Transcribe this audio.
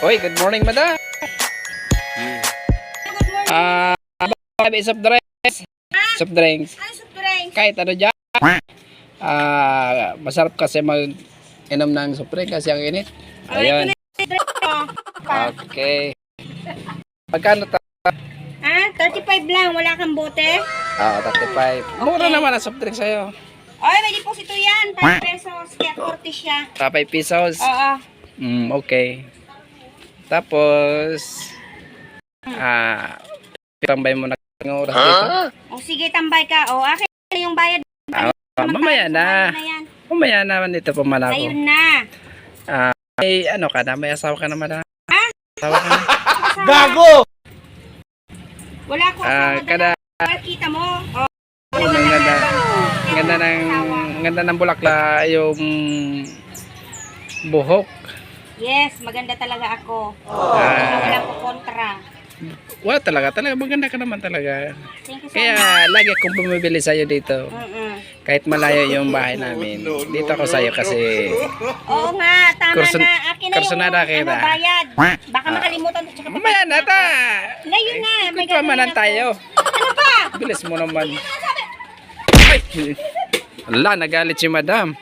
Oy, good morning, madam. Ah, soft drinks. Soft drinks. Ano soft drinks? Kahit ano dyan. Masarap kasi mag-inom ng soft drink kasi ang init. Ayan. Okay. Magkano ta? 35 lang. Wala kang bote? 35. Mura naman ang soft drink sa'yo. Ay, may deposito yan. 5 pesos. Kaya 40 siya. 5 pesos. Oo. Okay. Tapos, tambay mo na ng oras dito. O sige, tambay ka. O, akin na yung bayad. Mamaya na. Mamaya naman dito pumala ko. Ayun na. May ano ka na? May asawa ka naman na? Asawa ka na? Gago! Wala ko asawa. Kada, Kita mo. O, ang ganda ng bulakla yung buhok. yes, maganda talaga ako. Wala ko kontra. Wala talaga maganda ka naman talaga. Thank you so Kaya much. lagi akong bumibili sa'yo dito. Kahit malayo yung bahay namin. Dito ako sa'yo kasi Oo nga, tama na. Akin na yung kursunada kita. bayad. Baka makalimutan. Tsaka mamaya na ta. Ngayon na. May Pamanan gagawin tayo. Ano pa? Bilis mo naman. Ay! Ala, nagalit si madam.